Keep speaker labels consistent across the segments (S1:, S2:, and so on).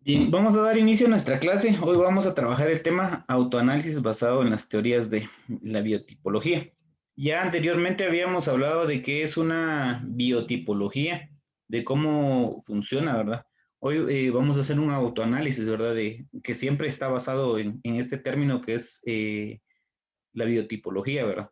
S1: Bien, vamos a dar inicio a nuestra clase. Hoy vamos a trabajar el tema autoanálisis basado en las teorías de la biotipología. Ya anteriormente habíamos hablado de qué es una biotipología, de cómo funciona, ¿verdad? Hoy vamos a hacer un autoanálisis, ¿verdad? De, que siempre está basado en este término que es la biotipología, ¿verdad?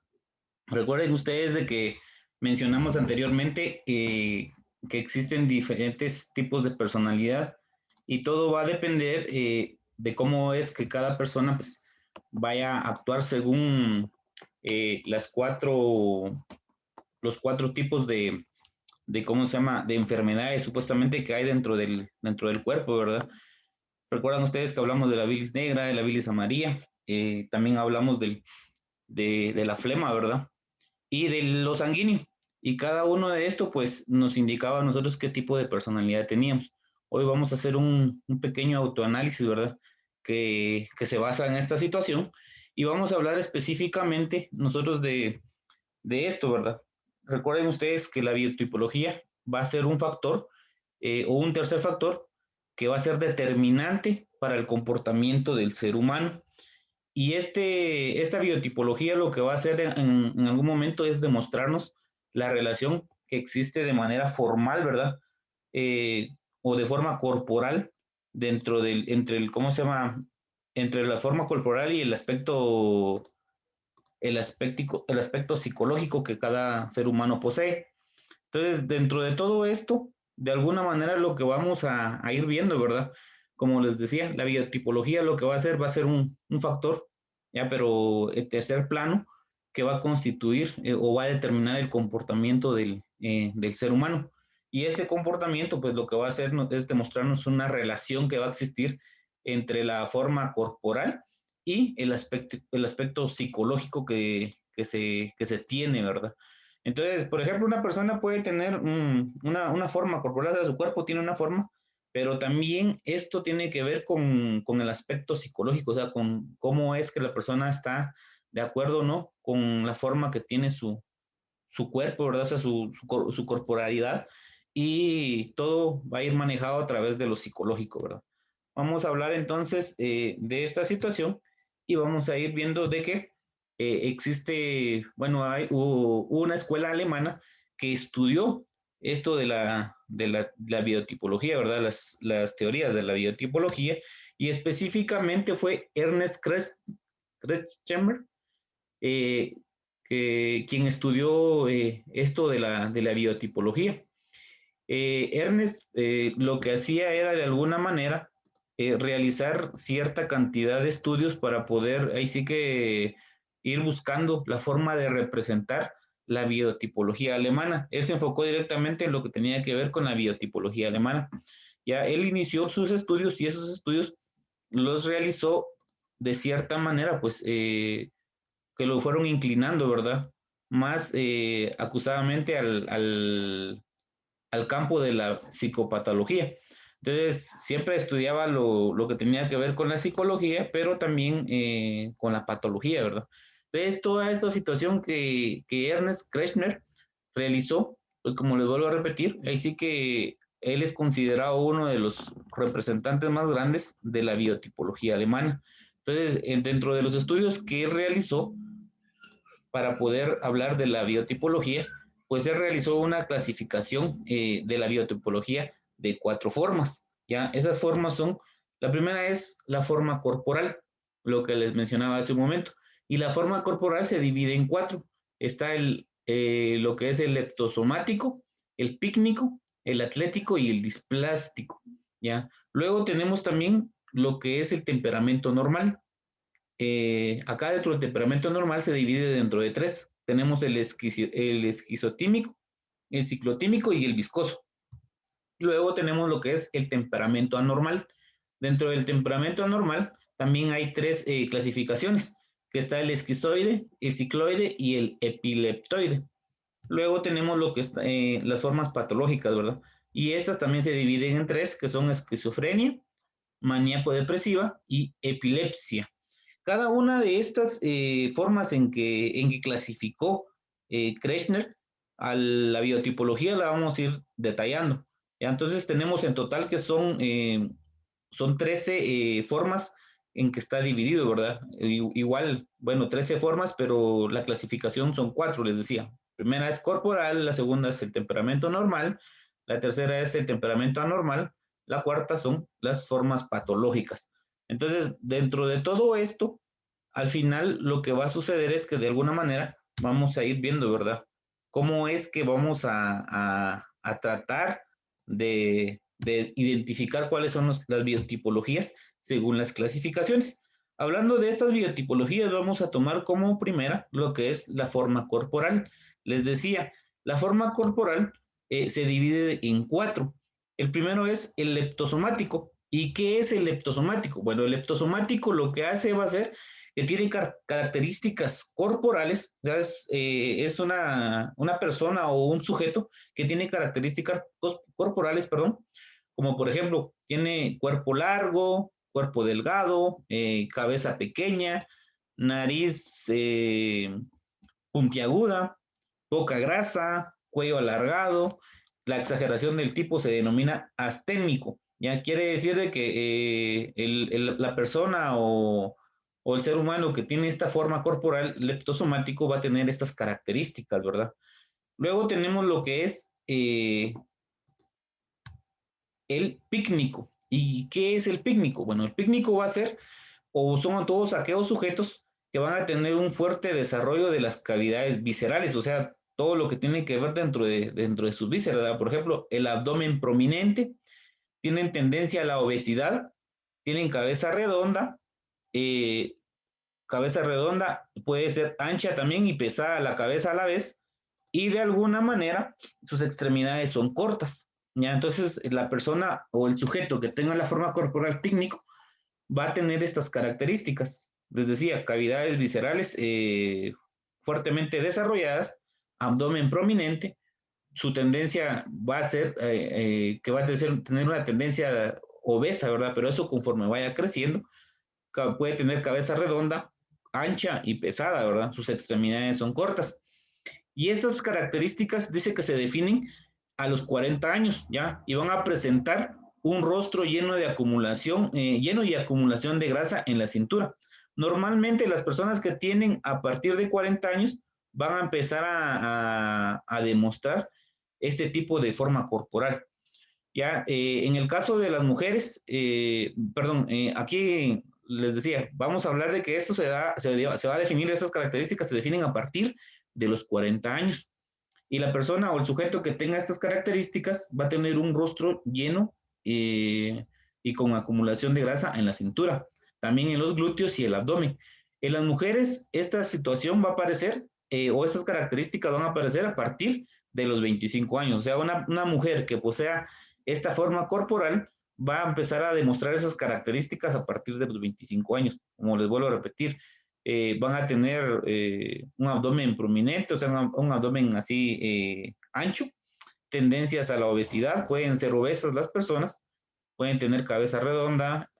S1: Recuerden ustedes de que mencionamos anteriormente que existen diferentes tipos de personalidad y todo va a depender de cómo es que cada persona pues, vaya a actuar según las los cuatro tipos ¿cómo se llama?, de enfermedades supuestamente que hay dentro del cuerpo, ¿verdad? Recuerdan ustedes que hablamos de la bilis negra, de la bilis amarilla, también hablamos de la flema, ¿verdad? Y de lo sanguíneo. Y cada uno de estos, pues, nos indicaba a nosotros qué tipo de personalidad teníamos. Hoy vamos a hacer un pequeño autoanálisis, ¿verdad? Que se basa en esta situación y vamos a hablar específicamente nosotros de esto, ¿verdad? Recuerden ustedes que la biotipología va a ser un factor o un tercer factor que va a ser determinante para el comportamiento del ser humano. Y esta biotipología lo que va a hacer en algún momento es demostrarnos la relación que existe de manera formal, ¿verdad? Eh, o de forma corporal entre el, ¿cómo se llama? Entre la forma corporal y el aspecto psicológico que cada ser humano posee. Entonces, dentro de todo esto, de alguna manera lo que vamos a ir viendo, ¿verdad? Como les decía, la biotipología lo que va a ser un factor, ya, pero el tercer plano que va a constituir o va a determinar el comportamiento del ser humano. Y este comportamiento, pues lo que va a hacer es demostrarnos una relación que va a existir entre la forma corporal y el aspecto psicológico que se tiene, ¿verdad? Entonces, por ejemplo, una persona puede tener una forma corporal de su cuerpo, tiene una forma, pero también esto tiene que ver con el aspecto psicológico, o sea, con cómo es que la persona está de acuerdo o no con la forma que tiene su cuerpo, ¿verdad? O sea, su corporalidad y todo va a ir manejado a través de lo psicológico, ¿verdad? Vamos a hablar entonces de esta situación y vamos a ir viendo de que existe, bueno, hubo una escuela alemana que estudió esto la biotipología, ¿verdad? Las teorías de la biotipología y específicamente fue Ernest Kretschmer, eh, quien estudió esto de la biotipología. Ernest lo que hacía era de alguna manera realizar cierta cantidad de estudios para poder, ahí sí que ir buscando la forma de representar la biotipología alemana. Él se enfocó directamente en lo que tenía que ver con la biotipología alemana. Ya él inició sus estudios y esos estudios los realizó de cierta manera, pues que lo fueron inclinando, ¿verdad? Más acusadamente al campo de la psicopatología. Entonces, siempre estudiaba lo que tenía que ver con la psicología, pero también con la patología, ¿verdad? Entonces, toda esta situación que Ernest Kretschmer realizó, pues como les vuelvo a repetir, ahí sí que él es considerado uno de los representantes más grandes de la biotipología alemana. Entonces, dentro de los estudios que él realizó, para poder hablar de la biotipología, pues él realizó una clasificación de la biotipología de cuatro formas. ¿Ya? Esas formas son, la primera es la forma corporal, lo que les mencionaba hace un momento, y la forma corporal se divide en cuatro. Está lo que es el leptosomático, el pícnico, el atlético y el displástico. ¿Ya? Luego tenemos también lo que es el temperamento normal, acá dentro del temperamento normal se divide dentro de tres. Tenemos el esquizotímico, el ciclotímico y el viscoso. Luego tenemos lo que es el temperamento anormal. Dentro del temperamento anormal también hay tres clasificaciones, que está el esquizoide, el cicloide y el epileptoide. Luego tenemos lo que está, las formas patológicas, ¿verdad? Y estas también se dividen en tres, que son esquizofrenia, maníaco-depresiva y epilepsia. Cada una de estas formas en que clasificó Kretschmer a la biotipología la vamos a ir detallando. ¿Ya? Entonces tenemos en total que son 13 formas en que está dividido, ¿verdad? Igual, bueno, 13 formas, pero la clasificación son 4, les decía. Primera es corporal, la segunda es el temperamento normal, la tercera es el temperamento anormal, la cuarta son las formas patológicas. Entonces, dentro de todo esto, al final lo que va a suceder es que de alguna manera vamos a ir viendo, ¿verdad? Cómo es que vamos a tratar de identificar cuáles son las biotipologías según las clasificaciones. Hablando de estas biotipologías, vamos a tomar como primera lo que es la forma corporal. Les decía, la forma corporal se divide en 4. El primero es el leptosomático. ¿Y qué es el leptosomático? Bueno, el leptosomático lo que hace va a ser que tiene características corporales, o sea, es una persona o un sujeto que tiene características corporales, perdón, como por ejemplo, tiene cuerpo largo, cuerpo delgado, cabeza pequeña, nariz puntiaguda, poca grasa, cuello alargado. La exageración del tipo se denomina asténico. Ya quiere decir de que la persona o el ser humano que tiene esta forma corporal leptosomático va a tener estas características, ¿verdad? Luego tenemos lo que es el pícnico. ¿Y qué es el pícnico? Bueno, el pícnico va a ser, o son todos aquellos sujetos que van a tener un fuerte desarrollo de las cavidades viscerales, o sea, todo lo que tiene que ver dentro de sus vísceras, ¿verdad? Por ejemplo, el abdomen prominente, tienen tendencia a la obesidad, tienen eh, cabeza redonda, puede ser ancha también y pesada la cabeza a la vez, y de alguna manera sus extremidades son cortas. ¿Ya? Entonces, la persona o el sujeto que tenga la forma corporal pícnico va a tener estas características. Les decía, cavidades viscerales fuertemente desarrolladas, abdomen prominente, su tendencia va a ser que va a tener una tendencia obesa, ¿verdad? Pero eso conforme vaya creciendo, puede tener cabeza redonda, ancha y pesada, ¿verdad? Sus extremidades son cortas. Y estas características dice que se definen a los 40 años, ¿ya? Y van a presentar un rostro lleno de acumulación, lleno y acumulación de grasa en la cintura. Normalmente las personas que tienen a partir de 40 años van a empezar a demostrar este tipo de forma corporal. Ya, en el caso de las mujeres, perdón, aquí les decía, vamos a hablar de que esto se va a definir, estas características se definen a partir de los 40 años. Y la persona o el sujeto que tenga estas características va a tener un rostro lleno y con acumulación de grasa en la cintura, también en los glúteos y el abdomen. En las mujeres, esta situación va a aparecer, o estas características van a aparecer a partir de los 25 años. O sea, una mujer que posea esta forma corporal va a empezar a demostrar esas características a partir de los 25 años. Como les vuelvo a repetir, van a tener un abdomen prominente, o sea, un abdomen así ancho, tendencias a la obesidad, pueden ser obesas las personas, pueden tener cabeza redonda,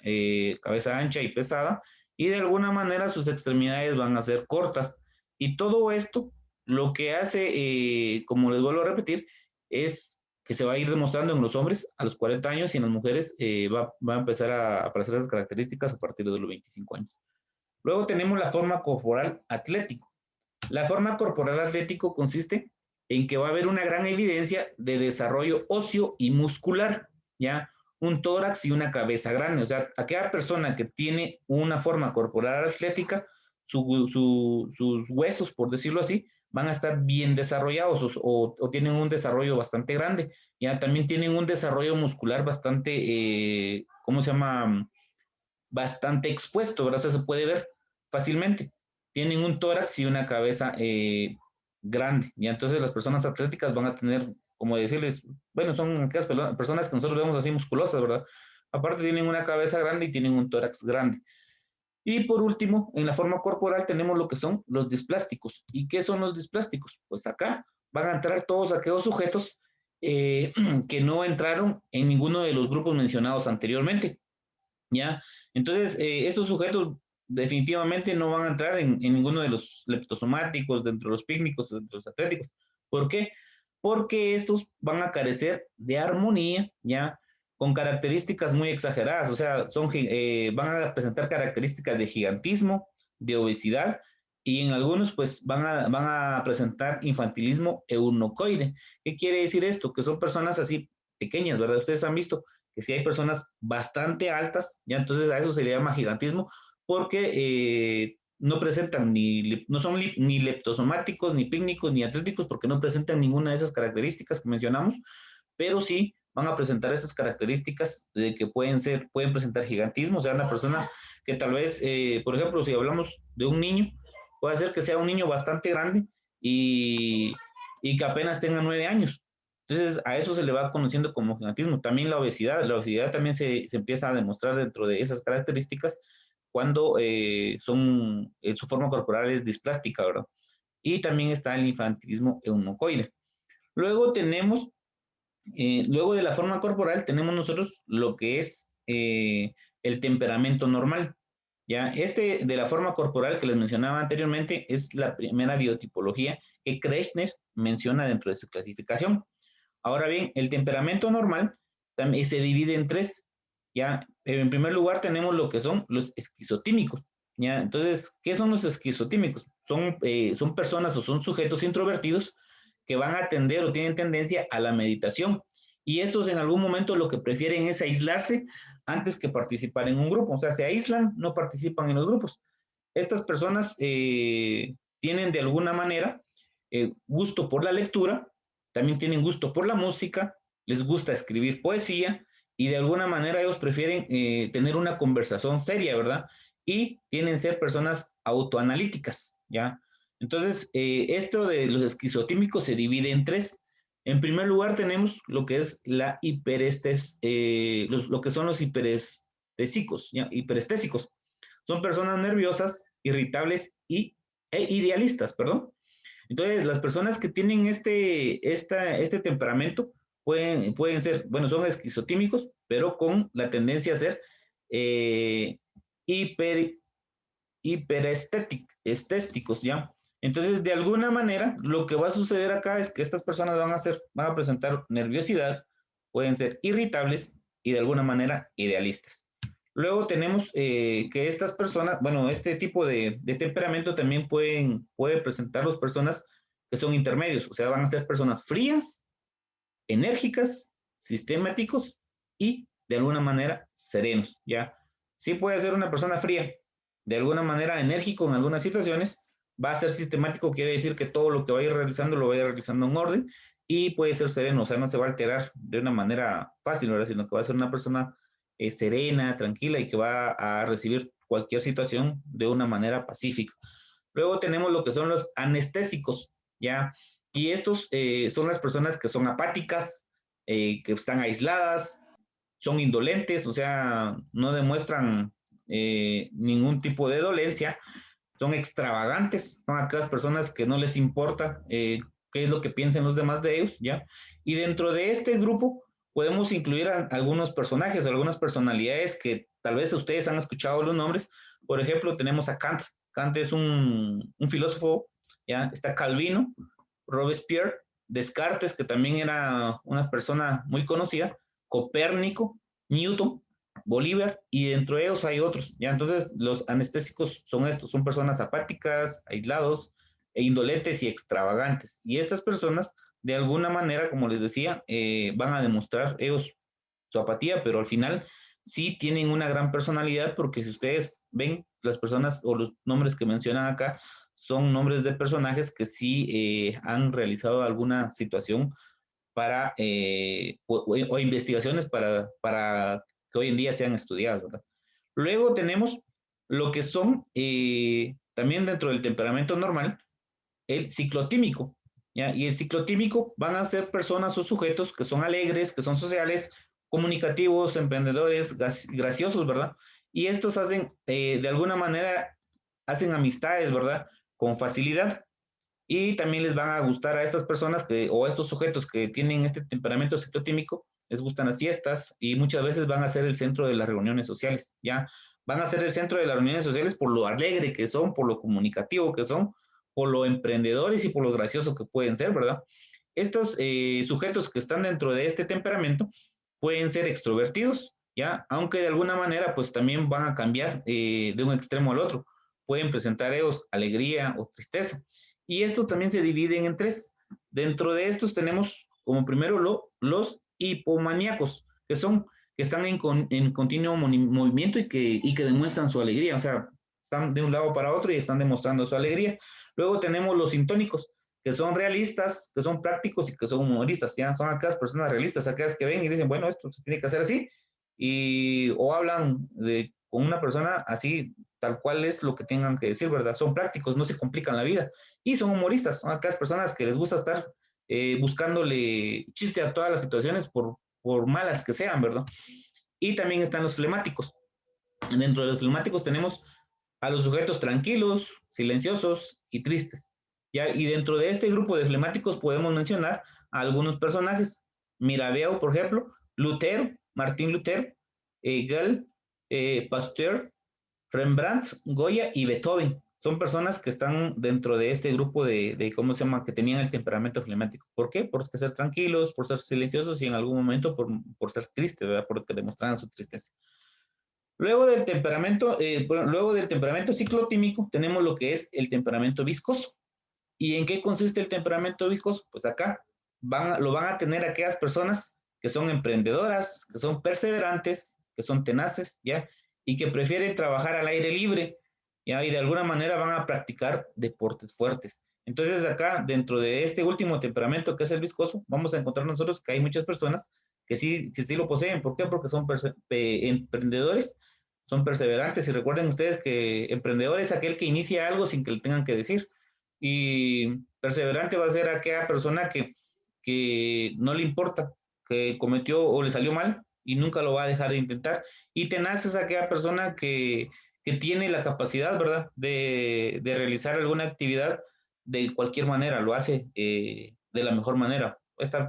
S1: cabeza ancha y pesada, y de alguna manera sus extremidades van a ser cortas. Y todo esto lo que hace, como les vuelvo a repetir, es que se va a ir demostrando en los hombres a los 40 años y en las mujeres va a empezar a aparecer esas características a partir de los 25 años. Luego tenemos la forma corporal atlético. La forma corporal atlético consiste en que va a haber una gran evidencia de desarrollo óseo y muscular, ¿ya? Un tórax y una cabeza grande. O sea, aquella persona que tiene una forma corporal atlética, sus huesos, por decirlo así, van a estar bien desarrollados o tienen un desarrollo bastante grande. Ya también tienen un desarrollo muscular bastante, ¿cómo se llama? Bastante expuesto, ¿verdad? O sea, se puede ver fácilmente. Tienen un tórax y una cabeza grande, y entonces las personas atléticas van a tener, como decirles, bueno, son aquellas personas que nosotros vemos así musculosas, ¿verdad? Aparte tienen una cabeza grande y tienen un tórax grande. Y por último, en la forma corporal tenemos lo que son los displásticos. ¿Y qué son los displásticos? Pues acá van a entrar todos aquellos sujetos que no entraron en ninguno de los grupos mencionados anteriormente. ¿Ya? Entonces, estos sujetos definitivamente no van a entrar en ninguno de los leptosomáticos, dentro de los pícnicos, dentro de los atléticos. ¿Por qué? Porque estos van a carecer de armonía, ¿ya? con características muy exageradas, o sea, van a presentar características de gigantismo, de obesidad, y en algunos pues van a presentar infantilismo eunucoide. ¿Qué quiere decir esto? Que son personas así pequeñas, ¿verdad? Ustedes han visto que si hay personas bastante altas, ya entonces a eso se le llama gigantismo, porque no presentan no son ni leptosomáticos, ni pícnicos, ni atléticos, porque no presentan ninguna de esas características que mencionamos, pero sí van a presentar esas características de que pueden presentar gigantismo, o sea, una persona que tal vez, por ejemplo, si hablamos de un niño, puede ser que sea un niño bastante grande y, y que apenas tenga 9 años. Entonces, a eso se le va conociendo como gigantismo. También la obesidad también se empieza a demostrar dentro de esas características cuando su forma corporal es displástica, ¿verdad? Y también está el infantilismo eunucoide. Luego luego de la forma corporal, tenemos nosotros lo que es el temperamento normal. ¿Ya? Este de la forma corporal que les mencionaba anteriormente es la primera biotipología que Kretschmer menciona dentro de su clasificación. Ahora bien, el temperamento normal también se divide en tres. ¿Ya? En primer lugar tenemos lo que son los esquizotímicos. ¿Ya? Entonces, ¿qué son los esquizotímicos? Son personas o son sujetos introvertidos que van a tender o tienen tendencia a la meditación. Y estos en algún momento lo que prefieren es aislarse antes que participar en un grupo. O sea, se aíslan, no participan en los grupos. Estas personas tienen de alguna manera gusto por la lectura, también tienen gusto por la música, les gusta escribir poesía y de alguna manera ellos prefieren tener una conversación seria, ¿verdad? Y tienen ser personas autoanalíticas, ¿ya? Entonces, esto de los esquizotímicos se divide en tres. En primer lugar tenemos lo que es la lo que son los hiperestésicos, ¿ya? Hiperestésicos. Son personas nerviosas, irritables e idealistas, perdón. Entonces, las personas que tienen este temperamento pueden ser, bueno, son esquizotímicos, pero con la tendencia a ser eh, hiper, hiperestésticos, ¿ya? Entonces, de alguna manera, lo que va a suceder acá es que estas personas van a presentar nerviosidad, pueden ser irritables y de alguna manera idealistas. Luego tenemos que estas personas, bueno, este tipo de temperamento también puede presentar las personas que son intermedios, o sea, van a ser personas frías, enérgicas, sistemáticos y de alguna manera serenos, ¿ya? Sí puede ser una persona fría, de alguna manera enérgico en algunas situaciones, va a ser sistemático, quiere decir que todo lo que vaya realizando lo vaya realizando en orden y puede ser sereno, o sea, no se va a alterar de una manera fácil, ¿verdad? Sino que va a ser una persona serena, tranquila y que va a recibir cualquier situación de una manera pacífica. Luego tenemos lo que son los anestésicos, ¿ya? Y estos son las personas que son apáticas, que están aisladas, son indolentes, o sea, no demuestran ningún tipo de dolencia, son extravagantes, son aquellas personas que no les importa qué es lo que piensen los demás de ellos, ¿ya? Y dentro de este grupo podemos incluir a algunos personajes, algunas personalidades que tal vez ustedes han escuchado los nombres. Por ejemplo, tenemos a Kant. Kant es un filósofo, ¿ya? Está Calvino, Robespierre, Descartes, que también era una persona muy conocida, Copérnico, Newton, Bolívar, y dentro de ellos hay otros, ¿ya? Entonces, los anestésicos son estos, son personas apáticas, aislados, e indolentes y extravagantes. Y estas personas, de alguna manera, como les decía, van a demostrar ellos su apatía, pero al final sí tienen una gran personalidad, porque si ustedes ven las personas o los nombres que mencionan acá, son nombres de personajes que sí han realizado alguna situación o investigaciones para que hoy en día sean estudiadas, ¿verdad? Luego tenemos lo que son, también dentro del temperamento normal, el ciclotímico, ¿ya? Y el ciclotímico van a ser personas o sujetos que son alegres, que son sociales, comunicativos, emprendedores, graciosos, ¿verdad? Y estos de alguna manera, hacen amistades, ¿verdad? Con facilidad y también les van a gustar a estas personas o a estos sujetos que tienen este temperamento ciclotímico, les gustan las fiestas y muchas veces van a ser el centro de las reuniones sociales, ¿ya? Van a ser el centro de las reuniones sociales por lo alegre que son, por lo comunicativo que son, por lo emprendedores y por lo gracioso que pueden ser, ¿verdad? Estos sujetos que están dentro de este temperamento pueden ser extrovertidos, ¿ya? Aunque de alguna manera, pues también van a cambiar de un extremo al otro. Pueden presentar ellos alegría o tristeza. Y estos también se dividen en tres. Dentro de estos tenemos como primero los hipomaníacos, que están en continuo movimiento y que demuestran su alegría, o sea, están de un lado para otro y están demostrando su alegría. Luego tenemos los sintónicos, que son realistas, que son prácticos y que son humoristas, ya son aquellas personas realistas, aquellas que ven y dicen, bueno, esto se tiene que hacer así, o hablan con una persona así, tal cual es lo que tengan que decir, ¿verdad? Son prácticos, no se complican la vida, y son humoristas, son aquellas personas que les gusta estar buscándole chiste a todas las situaciones por malas que sean, ¿verdad? Y también están los flemáticos. Dentro de los flemáticos tenemos a los sujetos tranquilos, silenciosos y tristes. ¿Ya? Y dentro de este grupo de flemáticos podemos mencionar a algunos personajes. Mirabeau, por ejemplo, Lutero, Martín Lutero, Gall, Pasteur, Rembrandt, Goya y Beethoven. Son personas que están dentro de este grupo ¿cómo se llama?, que tenían el temperamento flemático. ¿Por qué? Por ser tranquilos, por ser silenciosos y en algún momento por ser tristes, ¿verdad? Porque demostraban su tristeza. Luego del temperamento ciclotímico tenemos lo que es el temperamento viscoso. ¿Y en qué consiste el temperamento viscoso? Pues acá lo van a tener aquellas personas que son emprendedoras, que son perseverantes, que son tenaces, ¿ya? Y que prefieren trabajar al aire libre, ¿ya? Y de alguna manera van a practicar deportes fuertes. Entonces acá, dentro de este último temperamento que es el viscoso, vamos a encontrar nosotros que hay muchas personas que sí lo poseen. ¿Por qué? Porque son emprendedores, son perseverantes. Y recuerden ustedes que emprendedor es aquel que inicia algo sin que le tengan que decir. Y perseverante va a ser aquella persona que no le importa, que cometió o le salió mal y nunca lo va a dejar de intentar. Y tenaz es aquella persona que tiene la capacidad, ¿verdad?, de realizar alguna actividad de cualquier manera, lo hace de la mejor manera.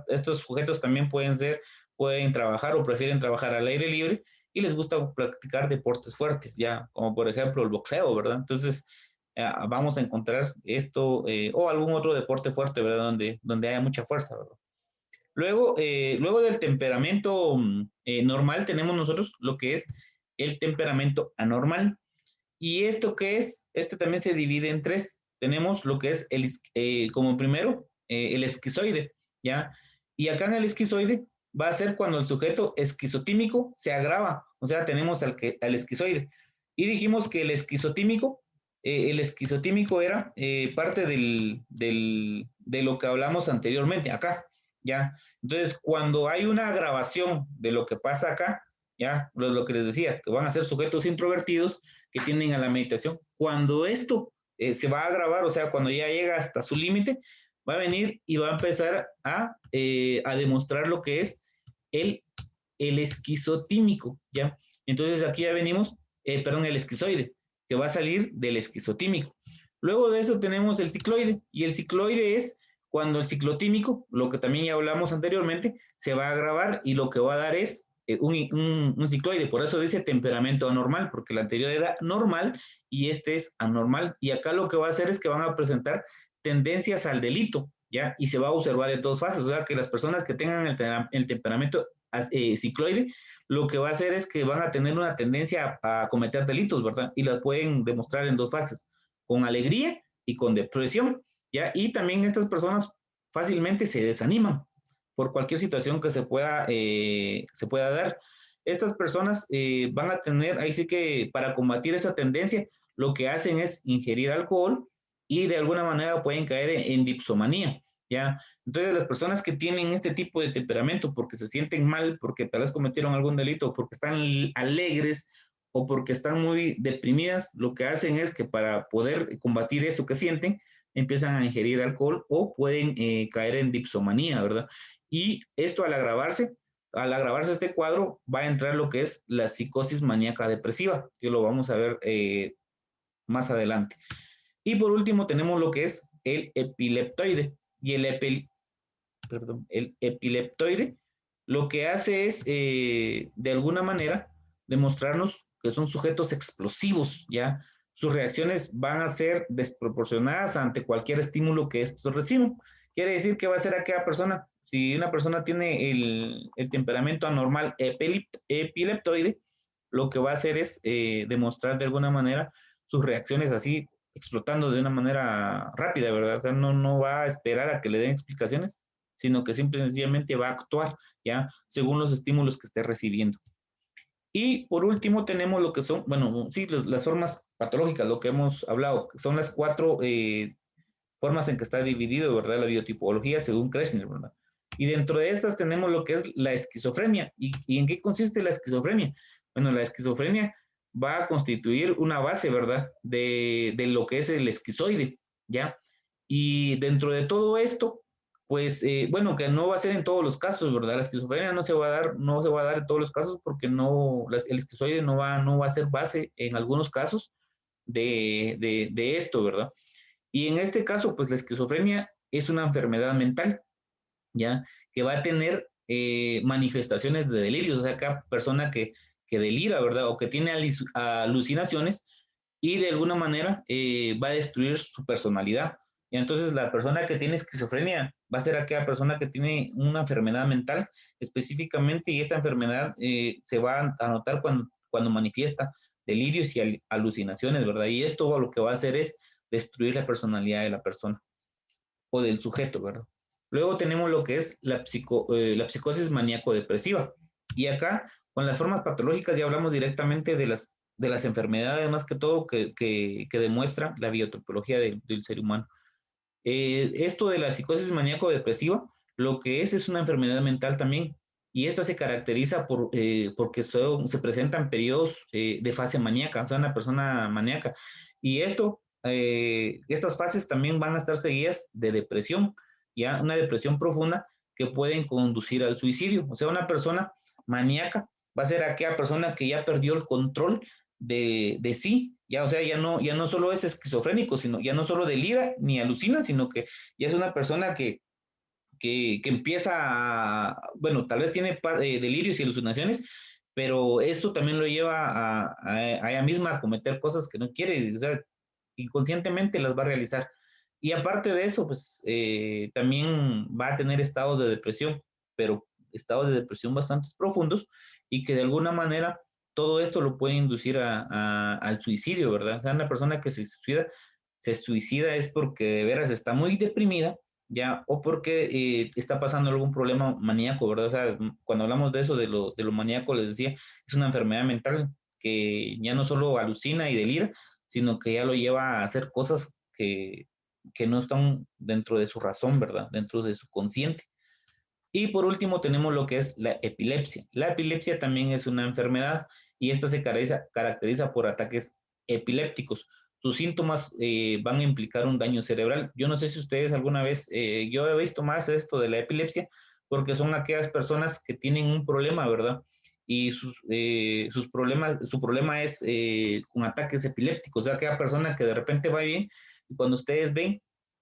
S1: Estos sujetos también pueden trabajar o prefieren trabajar al aire libre y les gusta practicar deportes fuertes, ya, como por ejemplo el boxeo, ¿verdad? Entonces, vamos a encontrar esto o algún otro deporte fuerte, ¿verdad? Donde haya mucha fuerza, ¿verdad? Luego del temperamento normal tenemos nosotros lo que es el temperamento anormal. ¿Y esto qué es? Este también se divide en tres. Tenemos lo que es como primero, el esquizoide, ¿ya? Y acá en el esquizoide va a ser cuando el sujeto esquizotímico se agrava, o sea, tenemos al esquizoide. Y dijimos que el esquizotímico era parte de lo que hablamos anteriormente, acá, ¿ya? Entonces, cuando hay una agravación de lo que pasa acá, ¿ya? Lo que les decía, que van a ser sujetos introvertidos que tienden a la meditación. Cuando esto se va a agravar, o sea, cuando ya llega hasta su límite, va a venir y va a empezar a demostrar lo que es el, el esquizotímico, ¿ya? Entonces aquí ya venimos, el esquizoide, que va a salir del esquizotímico. Luego de eso tenemos el cicloide, y el cicloide es cuando el ciclotímico, lo que también ya hablamos anteriormente, se va a agravar y lo que va a dar es un cicloide. Por eso dice temperamento anormal, porque el anterior era normal y este es anormal. Y acá lo que va a hacer es que van a presentar tendencias al delito, ¿ya? Y se va a observar en dos fases, o sea, que las personas que tengan el temperamento cicloide, lo que va a hacer es que van a tener una tendencia a cometer delitos, ¿verdad? Y la pueden demostrar en dos fases, con alegría y con depresión, ¿ya? Y también estas personas fácilmente se desaniman por cualquier situación que se pueda dar. Estas personas van a tener, ahí sí que para combatir esa tendencia, lo que hacen es ingerir alcohol y de alguna manera pueden caer en dipsomanía, ¿ya? Entonces, las personas que tienen este tipo de temperamento porque se sienten mal, porque tal vez cometieron algún delito, porque están alegres o porque están muy deprimidas, lo que hacen es que para poder combatir eso que sienten, empiezan a ingerir alcohol o pueden caer en dipsomanía, ¿verdad? Y esto al agravarse este cuadro, va a entrar lo que es la psicosis maníaca depresiva, que lo vamos a ver más adelante. Y por último tenemos lo que es el epileptoide. Y el epileptoide lo que hace es, de alguna manera, demostrarnos que son sujetos explosivos, ¿ya? Sus reacciones van a ser desproporcionadas ante cualquier estímulo que estos reciban. Quiere decir que va a ser aquella persona si una persona tiene el temperamento anormal epileptoide, lo que va a hacer es demostrar de alguna manera sus reacciones así, explotando de una manera rápida, ¿verdad? O sea, no va a esperar a que le den explicaciones, sino que simple y sencillamente va a actuar, ¿ya? Según los estímulos que esté recibiendo. Y por último tenemos lo que son, bueno, sí, las formas patológicas, lo que hemos hablado, que son las 4 formas en que está dividido, ¿verdad? La biotipología según Kreshner, ¿verdad? Y dentro de estas tenemos lo que es la esquizofrenia. ¿Y en qué consiste la esquizofrenia? Bueno, la esquizofrenia va a constituir una base, ¿verdad? De lo que es el esquizoide, ¿ya? Y dentro de todo esto, pues, bueno, que no va a ser en todos los casos, ¿verdad? La esquizofrenia no se va a dar en todos los casos porque el esquizoide no va a ser base en algunos casos de esto, ¿verdad? Y en este caso, pues la esquizofrenia es una enfermedad mental, ¿ya? Que va a tener manifestaciones de delirios, o sea, cada persona que delira, ¿verdad? O que tiene alucinaciones y de alguna manera va a destruir su personalidad. Y entonces la persona que tiene esquizofrenia va a ser aquella persona que tiene una enfermedad mental específicamente y esta enfermedad se va a notar cuando manifiesta delirios y alucinaciones, ¿verdad? Y esto lo que va a hacer es destruir la personalidad de la persona o del sujeto, ¿verdad? Luego tenemos lo que es la psicosis maníaco-depresiva. Y acá, con las formas patológicas, ya hablamos directamente de las enfermedades, más que todo, que demuestra la biotopología del ser humano. Esto de la psicosis maníaco-depresiva, lo que es una enfermedad mental también. Y esta se caracteriza porque se presentan periodos de fase maníaca, o sea, una persona maníaca. Y estas fases también van a estar seguidas de depresión, ya una depresión profunda que pueden conducir al suicidio. O sea, una persona maníaca va a ser aquella persona que ya perdió el control de sí, ya, o sea, ya no solo es esquizofrénico, sino ya no solo delira ni alucina, sino que ya es una persona que empieza bueno, tal vez tiene delirios y alucinaciones, pero esto también lo lleva a ella misma a cometer cosas que no quiere, o sea, inconscientemente las va a realizar. Y aparte de eso, pues también va a tener estados de depresión, pero estados de depresión bastante profundos y que de alguna manera todo esto lo puede inducir al suicidio, ¿verdad? O sea, una persona que se suicida es porque de veras está muy deprimida, ya, o porque está pasando algún problema maníaco, ¿verdad? O sea, cuando hablamos de eso, de lo maníaco, les decía, es una enfermedad mental que ya no solo alucina y delira, sino que ya lo lleva a hacer cosas que no están dentro de su razón, ¿verdad? Dentro de su consciente. Y por último tenemos lo que es la epilepsia. La epilepsia también es una enfermedad y esta se caracteriza por ataques epilépticos. Sus síntomas van a implicar un daño cerebral. Yo no sé si ustedes alguna vez, yo he visto más esto de la epilepsia porque son aquellas personas que tienen un problema, ¿verdad? Y su problema es con ataques epilépticos. O sea, aquella persona que de repente va bien y cuando ustedes ven,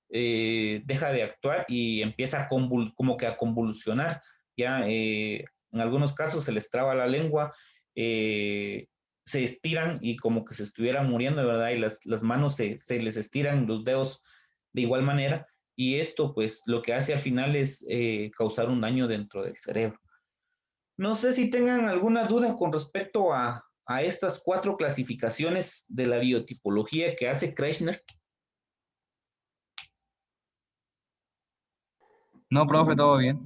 S1: deja de actuar y empieza como que a convulsionar. Ya en algunos casos se les traba la lengua, se estiran y como que se estuvieran muriendo, ¿verdad? Y las manos se les estiran, los dedos de igual manera. Y esto, pues, lo que hace al final es causar un daño dentro del cerebro. No sé si tengan alguna duda con respecto a estas 4 clasificaciones de la biotipología que hace Kreshner.
S2: No, profe, todo bien.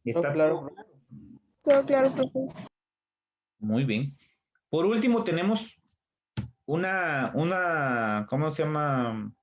S1: Está claro.
S3: Todo claro, profe.
S1: Muy bien. Por último, tenemos ¿cómo se llama?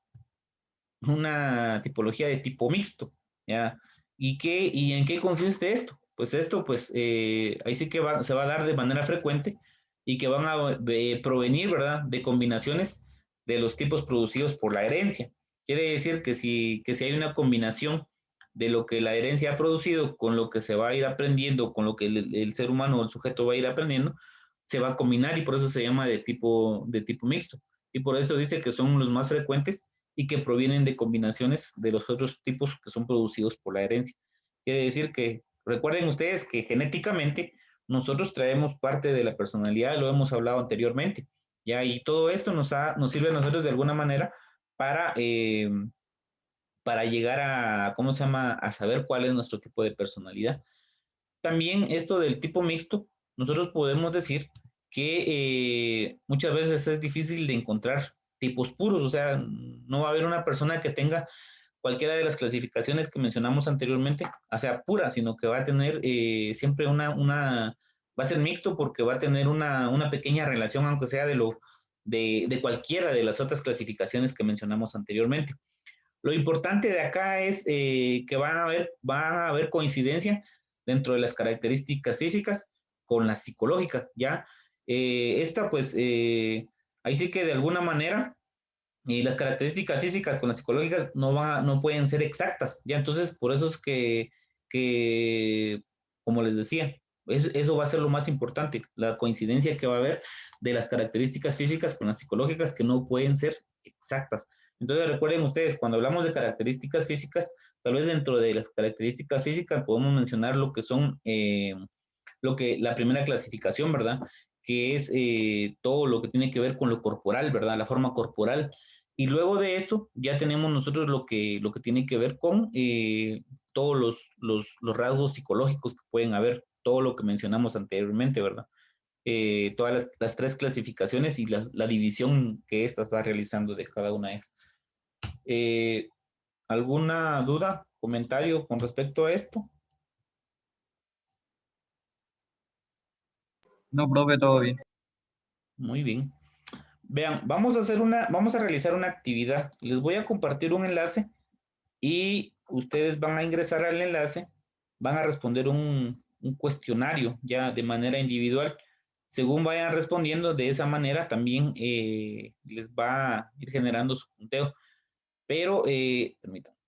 S1: Una tipología de tipo mixto, ¿ya? ¿Y en qué consiste esto? Pues esto, pues, ahí sí que se va a dar de manera frecuente y que van a provenir, ¿verdad? De combinaciones de los tipos producidos por la herencia. Quiere decir que si hay una combinación de lo que la herencia ha producido con lo que se va a ir aprendiendo, con lo que el ser humano o el sujeto va a ir aprendiendo, se va a combinar y por eso se llama de tipo mixto. Y por eso dice que son los más frecuentes y que provienen de combinaciones de los otros tipos que son producidos por la herencia. Quiere decir que, recuerden ustedes que genéticamente nosotros traemos parte de la personalidad, lo hemos hablado anteriormente, ¿ya? Y todo esto nos sirve a nosotros de alguna manera para, para llegar a, ¿cómo se llama?, a saber cuál es nuestro tipo de personalidad. También esto del tipo mixto, nosotros podemos decir que muchas veces es difícil de encontrar tipos puros, o sea, no va a haber una persona que tenga cualquiera de las clasificaciones que mencionamos anteriormente, o sea, pura, sino que va a tener siempre va a ser mixto porque va a tener una pequeña relación, aunque sea de cualquiera de las otras clasificaciones que mencionamos anteriormente. Lo importante de acá es que van a haber coincidencia dentro de las características físicas con las psicológicas, ¿ya? Esta, pues, ahí sí que de alguna manera las características físicas con las psicológicas no pueden ser exactas, ¿ya? Entonces, por eso es que como les decía, eso va a ser lo más importante, la coincidencia que va a haber de las características físicas con las psicológicas que no pueden ser exactas. Entonces, recuerden ustedes, cuando hablamos de características físicas, tal vez dentro de las características físicas podemos mencionar lo que son, la primera clasificación, ¿verdad? Que es todo lo que tiene que ver con lo corporal, ¿verdad? La forma corporal. Y luego de esto ya tenemos nosotros lo que tiene que ver con todos los rasgos psicológicos que pueden haber, todo lo que mencionamos anteriormente, ¿verdad? Todas las tres clasificaciones y la división que estas va realizando de cada una de ellas. ¿Alguna duda, comentario con respecto a esto?
S2: No, profe, todo bien.
S1: Muy bien. Vean, vamos a realizar una actividad. Les voy a compartir un enlace y ustedes van a ingresar al enlace, van a responder un cuestionario ya de manera individual. Según vayan respondiendo de esa manera, también les va a ir generando su punteo. Pero, permítanme.